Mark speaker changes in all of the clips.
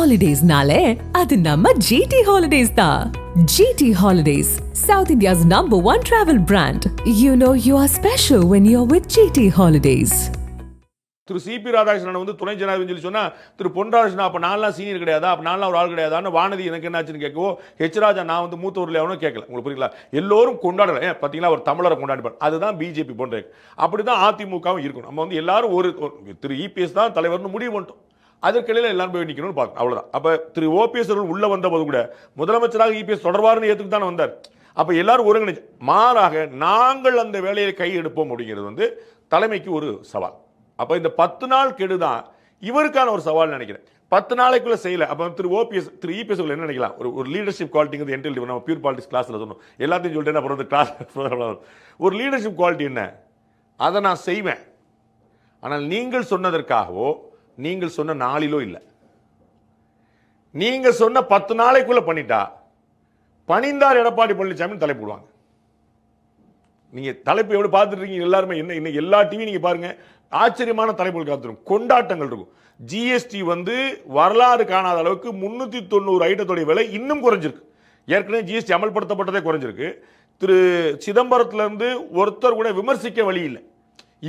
Speaker 1: Holidays-nale, adu namma GT Holidays da. GT Holidays, South India's #1 travel brand. You know you are special when you're with GT Holidays.
Speaker 2: Thiru CP Radhakrishnan வந்து துணை ஜனாதிபதி சொல்லி சொன்னா திரு பொன்ராதாகிருஷ்ணன் அப்ப நான்லாம் senior கிடையாதா, அப்ப நான்லாம் ஒரு ஆள் கிடையாதான்னு வானதி எனக்கு என்னாச்சுன்னு கேட்கவோ, ஹெச் ராஜா நான் வந்து மூத்தவர்கள் எவனும் கேட்கல. உங்களுக்கு புரியுங்களா? எல்லோரும் கொண்டாடல. பார்த்தீங்களா, ஒரு தமிழரை கொண்டாடிப்பார். அதுதான் பிஜேபி போன்ற. அப்படிதான் அதிமுகவும் இருக்கணும். நம்ம வந்து எல்லாரும் ஒரு திரு இபிஎஸ் தான் தலைவர்னு முடிவு பண்ணிட்டோம். அதற்கிடையில் எல்லாரும் போய் நிற்கணும்னு பார்க்கணும், அவ்வளோதான். அப்போ திரு ஓபிஎஸ் அவர்கள் உள்ள வந்த போது கூட முதலமைச்சராக இபிஎஸ் தொடர்பாருன்னு ஏற்றுக்கு தானே வந்தார். அப்போ எல்லாரும் ஒருங்கிணைச்சு, மாறாக நாங்கள் அந்த வேலையை கை எடுப்போம் அப்படிங்கிறது வந்து தலைமைக்கு ஒரு சவால். அப்போ இந்த 10 நாள் கெடுதான் இவருக்கான ஒரு சவால் நினைக்கிறேன். 10 நாளைக்குள்ள செய்யல. அப்போ திரு ஓபிஎஸ் திரு இபிஎஸ் என்ன நினைக்கலாம், ஒரு லீடர்ஷிப் குவாலிட்டிங்கிறது என்டில் நம்ம பியூர் பாலிட்டிக்ஸ் கிளாஸில் சொன்னோம். எல்லாத்தையும் சொல்லிட்டு அப்புறம் கிளாஸ் ஒரு லீடர்ஷிப் குவாலிட்டி என்ன, அதை நான் செய்வேன். ஆனால் நீங்கள் சொன்னதற்காகவோ நீங்கள் சொன்ன நாளிலோ இல்லை. நீங்க சொன்ன 10 நாளைக்குள்ள பண்ணிட்டா பணிந்தார் எடப்பாடி பழனிசாமி தலைப்பிடுவாங்க. நீங்க தலைப்பு எப்படி பார்த்துட்டு இருக்கீங்க எல்லாருமே? என்ன எல்லா டிவி நீங்க பாருங்க, ஆச்சரியமான தலைப்புகள் காத்திருக்கும், கொண்டாட்டங்கள் இருக்கும். ஜிஎஸ்டி வந்து வரலாறு காணாத அளவுக்கு 390 ஐட்டத்துடைய விலை இன்னும் குறைஞ்சிருக்கு. ஏற்கனவே ஜிஎஸ்டி அமல்படுத்தப்பட்டதே குறைஞ்சிருக்கு. திரு சிதம்பரத்திலிருந்து ஒருத்தர் கூட விமர்சிக்க வழி இல்லை.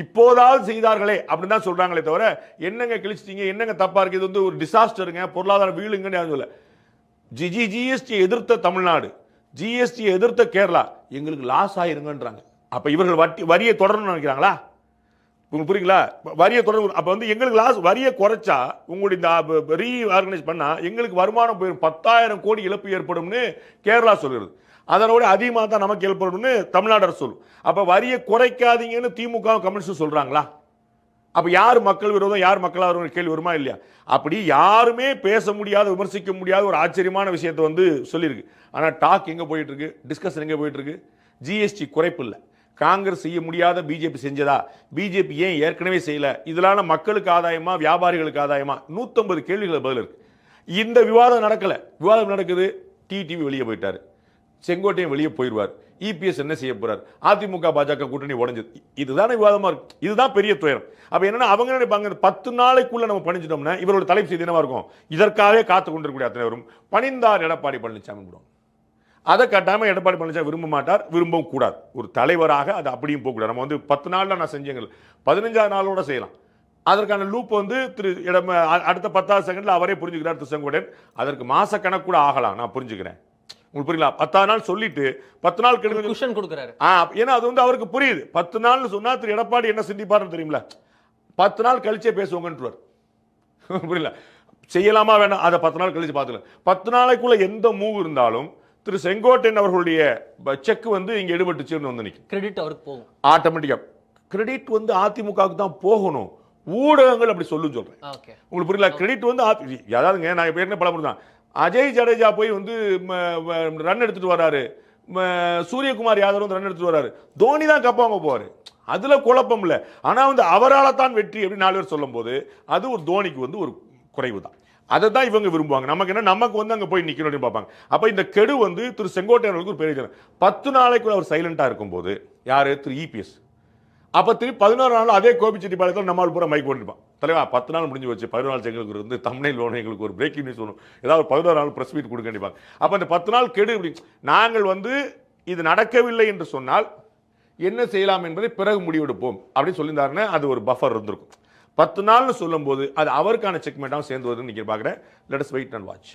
Speaker 2: இப்போதாவது செய்தார்களே அப்படின்னு தான் சொல்றாங்களே தவிர, என்னங்க கிழிச்சிட்டீங்க, என்னங்க தப்பா இருக்கு, இது வந்து ஒரு டிசாஸ்டருங்க, பொருளாதார வீழுங்கன்னு யாரும் சொல்ல. ஜிஎஸ்டி எதிர்த்த தமிழ்நாடு, ஜிஎஸ்டி எதிர்த்த கேரளா எங்களுக்கு லாஸ் ஆயிருங்கன்றாங்க. அப்ப இவர்கள் வரியை தொடரணும்னு நினைக்கிறாங்களா? உங்களுக்கு புரியுங்களா? வரியை தொடர்ந்து அப்ப வந்து எங்களுக்கு லாஸ், வரியை குறைச்சா உங்களுடைய இந்த ரீஆர்கனைஸ் பண்ணா எங்களுக்கு வருமானம் போயிடும், 10,000 கோடி இழப்பு ஏற்படும்னு கேரளா சொல்கிறது. அதனோட அதிகமாக தான் நமக்கு ஏற்படும்னு தமிழ்நாடு அரசு சொல்லும். அப்ப வரியை குறைக்காதீங்கன்னு திமுக கம்யூனிஸ்ட் சொல்றாங்களா? அப்ப யார் மக்கள் விரோதம், யார் மக்களாக கேள்வி வருமா இல்லையா? அப்படி யாருமே பேச முடியாத, விமர்சிக்க முடியாத ஒரு ஆச்சரியமான விஷயத்தை வந்து சொல்லியிருக்கு. ஆனா டாக் எங்க போயிட்டு இருக்கு, டிஸ்கஷன் எங்க போயிட்டு இருக்கு? ஜிஎஸ்டி குறைப்பு இல்லை, காங்கிரஸ் செய்ய முடியாத பிஜேபி செஞ்சதா, பிஜேபி ஏன் ஏற்கனவே செய்யல, இதனால மக்களுக்கு ஆதாயமா வியாபாரிகளுக்கு ஆதாயமா, 150 கேள்விகள் பதில் இருக்கு. இந்த விவாதம் நடக்கல. விவாதம் நடக்குது, டிடிவி வெளியே போயிட்டாரு, செங்கோட்டையும் வெளியே போயிடுவார், இபிஎஸ் என்ன செய்ய போறார், அதிமுக பாஜக கூட்டணி உடைஞ்சது. இதுதானே விவாதமா இருக்கு. இதுதான் பெரிய துயரம். அப்ப என்னன்னா அவங்க நினைப்பாங்க, 10 நாளைக்குள்ள நம்ம பணிச்சிட்டோம்னா இவரோட தலைப்பு செய்தி என்னவா இருக்கும், இதற்காகவே காத்து கொண்டிருக்கக்கூடிய அத்தனை வரும் பணிந்தார் எடப்பாடி பழனிசாமி விடுவோம். அதை கட்டாம எடப்பாடி பழனிசாமி விரும்ப மாட்டார், விரும்பவும் கூடாது. ஒரு தலைவராக அது அப்படியும் போகக்கூடாது. நம்ம வந்து 10 நாள்ல நான் செஞ்சேங்க, 15ஆவது நாளோட செய்யலாம். அதற்கான லூப் வந்து அடுத்த 10வது செகண்ட்ல அவரே புரிஞ்சுக்கிறார் திரு செங்கோட்டையன். அதற்கு மாச கணக்கு கூட ஆகலாம், நான் புரிஞ்சுக்கிறேன். உங்களுக்கு புரியல? 10 நாள் சொல்லிட்டு 10 நாள் கெடுக்க கொடுக்குறாரு. ஏன்னா அது வந்து அவருக்கு புரியுது. 10 நாள் சொன்னா திரு எடப்பாடி என்ன சிந்திப்பாருன்னு தெரியுமில, 10 நாள் கழிச்சே பேசுவாங்கன்றார். புரியல? செய்யலாமா வேணாம், அதை 10 நாள் கழிச்சு பார்த்துக்கலாம். 10 நாளைக்குள்ள எந்த மூவ் இருந்தாலும் திரு செங்கோட்டையன் அவர்களுடைய செக் வந்து இங்க எடுபட்டுச்சுன்னு வந்து நிற்கும். கிரெடிட் அவருக்கு போகும் ஆட்டோமேட்டிக்கா. கிரெடிட் வந்து அதிமுகவுக்கு தான் போகணும். ஊடகங்கள் அப்படி சொல்லுன்னு சொல்றேன். உங்களுக்கு புரியல? கிரெடிட் வந்து அதாவதுங்க, நான் ஏற்கனவே பலமுறை தான், அஜய் ஜடேஜா போய் வந்து ரன் எடுத்துட்டு வராரு, சூரியகுமார் யாதவ் வந்து ரன் எடுத்துட்டு வராரு, தோனி தான் கப்பாங்க போவாரு, அதுல குழப்பம் இல்லை. ஆனா வந்து அவரால் தான் வெற்றி அப்படின்னு 4 பேர் சொல்லும் போது அது ஒரு தோனிக்கு வந்து ஒரு குறைவு தான். அதை தான் இவங்க விரும்புவாங்க. நமக்கு என்ன, நமக்கு வந்து அங்க போய் நிக்கணும்னு பார்ப்பாங்க. அப்ப இந்த கெடு வந்து திரு செங்கோட்டையனுக்கு ஒரு பெரிய 10 நாளைக்குள்ள அவர் சைலண்டா இருக்கும் போது யாரு, திரு இபிஎஸ். அப்ப திருப்பி 11 நாள் அதே கோபிச்செட்டிப்பாளையத்தில் நம்மால் பூரா மைக் போட்டுருப்பான். தலைவா 10 நாள் முடிஞ்சு வச்சு, 11 நாள் எங்களுக்கு இருந்து தமிழில் வேணும், எங்களுக்கு ஒரு பிரேக்கிங் நியூஸ் வேணும், ஏதாவது 11 நாள் பிரஸ் மீட் கொடுக்க கண்டிப்பாங்க. அப்ப இந்த 10 நாள் கெடு இப்படி நாங்கள் வந்து இது நடக்கவில்லை என்று சொன்னால் என்ன செய்யலாம் என்பதை பிறகு முடிவெடுப்போம் அப்படின்னு சொல்லியிருந்தாருன்னா அது ஒரு பஃபர் இருந்திருக்கும். 10 நாள்னு சொல்லும் போது அது அவருக்கான செக்மெண்டாகவும் சேர்ந்து வருதுன்னு நீங்க பாக்குறேன். Let us wait and watch.